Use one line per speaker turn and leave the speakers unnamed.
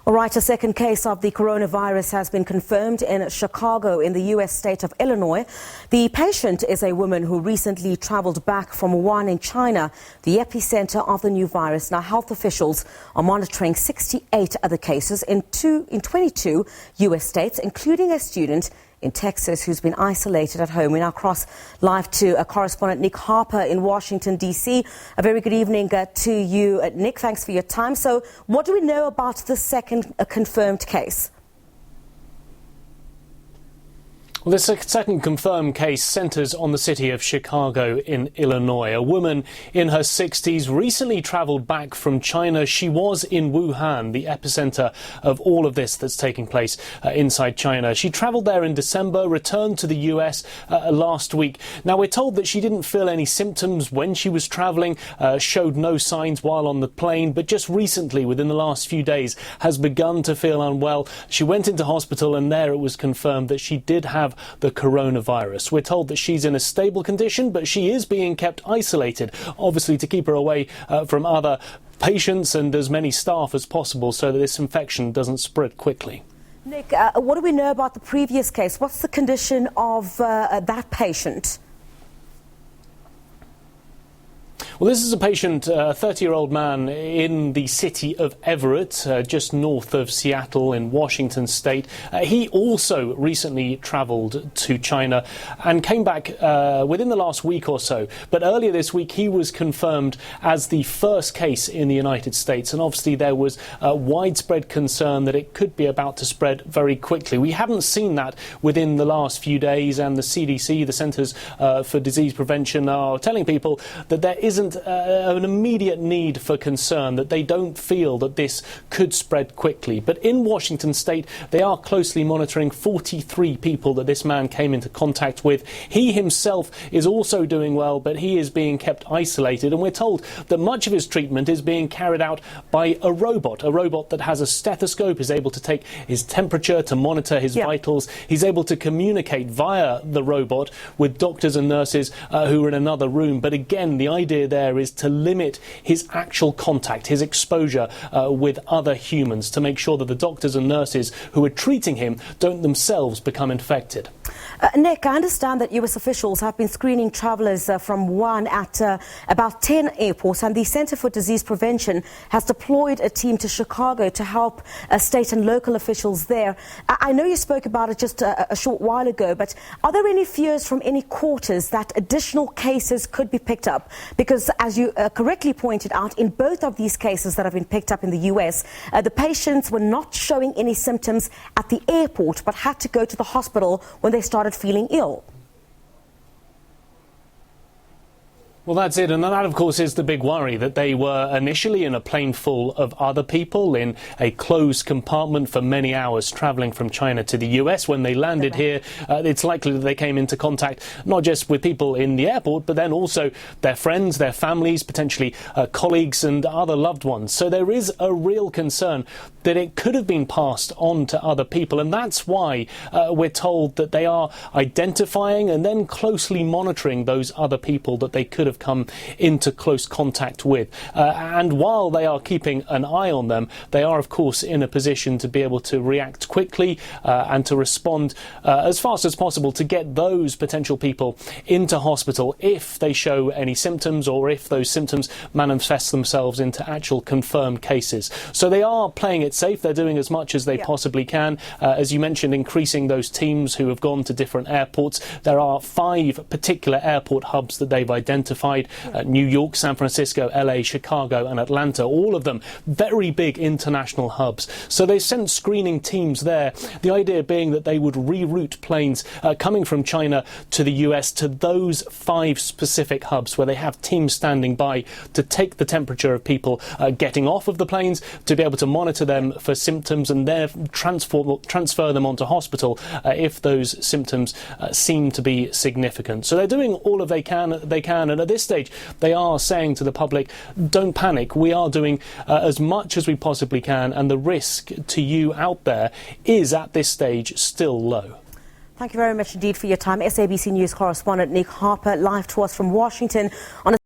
All right, a second case of the coronavirus has been confirmed in Chicago in the U.S. state of Illinois. The patient is a woman who recently traveled back from Wuhan in China, the epicenter of the new virus. Now, health officials are monitoring 68 other cases in 22 U.S. states, including a student in Texas who's been isolated at home. We now cross live to correspondent Nick Harper in Washington, D.C. A very good evening to you, Nick. Thanks for your time. So what do we know about the second confirmed case?
Well, this second confirmed case centres on the city of Chicago in Illinois. A woman in her 60s recently travelled back from China. She was in Wuhan, the epicentre of all of this that's taking place inside China. She travelled there in December, returned to the US last week. Now, we're told that she didn't feel any symptoms when she was travelling, showed no signs while on the plane, but just recently, within the last few days, has begun to feel unwell. She went into hospital and there it was confirmed that she did have the coronavirus. We're told that she's in a stable condition, but she is being kept isolated, obviously to keep her away from other patients and as many staff as possible so that this infection doesn't spread quickly.
Nick, what do we know about the previous case? What's the condition of that patient?
Well, this is a patient, a 30-year-old man in the city of Everett, just north of Seattle in Washington state. He also recently travelled to China and came back within the last week or so. But earlier this week, he was confirmed as the first case in the United States. And obviously, there was widespread concern that it could be about to spread very quickly. We haven't seen that within the last few days. And the CDC, the Centers for Disease Prevention, are telling people that there isn't an immediate need for concern, that they don't feel that this could spread quickly. But in Washington state, they are closely monitoring 43 people that this man came into contact with. He himself is also doing well, but he is being kept isolated. And we're told that much of his treatment is being carried out by a robot that has a stethoscope, is able to take his temperature to monitor his vitals. He's able to communicate via the robot with doctors and nurses who are in another room. But again, the idea there is to limit his actual contact, his exposure with other humans, to make sure that the doctors and nurses who are treating him don't themselves become infected.
Nick, I understand that US officials have been screening travellers from Wuhan at about 10 airports, and the Centre for Disease Prevention has deployed a team to Chicago to help state and local officials there. I know you spoke about it just a short while ago, but are there any fears from any quarters that additional cases could be picked up? Because as you correctly pointed out, in both of these cases that have been picked up in the US, the patients were not showing any symptoms at the airport, but had to go to the hospital when they started feeling ill.
Well, that's it. And that, of course, is the big worry, that they were initially in a plane full of other people in a closed compartment for many hours travelling from China to the US. When they landed here, it's likely that they came into contact not just with people in the airport, but then also their friends, their families, potentially colleagues and other loved ones. So there is a real concern that it could have been passed on to other people. And that's why we're told that they are identifying and then closely monitoring those other people that they could have come into close contact with. And while they are keeping an eye on them, they are, of course, in a position to be able to react quickly and to respond as fast as possible to get those potential people into hospital if they show any symptoms or if those symptoms manifest themselves into actual confirmed cases. So they are playing it safe. They're doing as much as they possibly can. As you mentioned, increasing those teams who have gone to different airports. There are 5 particular airport hubs that they've identified. New York, San Francisco, LA, Chicago and Atlanta, all of them very big international hubs. So they sent screening teams there, the idea being that they would reroute planes coming from China to the US to those 5 specific hubs where they have teams standing by to take the temperature of people getting off of the planes, to be able to monitor them for symptoms and then transfer them onto hospital if those symptoms seem to be significant. So they're doing all of they can, and at this stage they are saying to the public, don't panic, we are doing as much as we possibly can, and the risk to you out there is at this stage still low.
Thank you very much indeed for your time. SABC News correspondent Nick Harper, live to us from Washington on a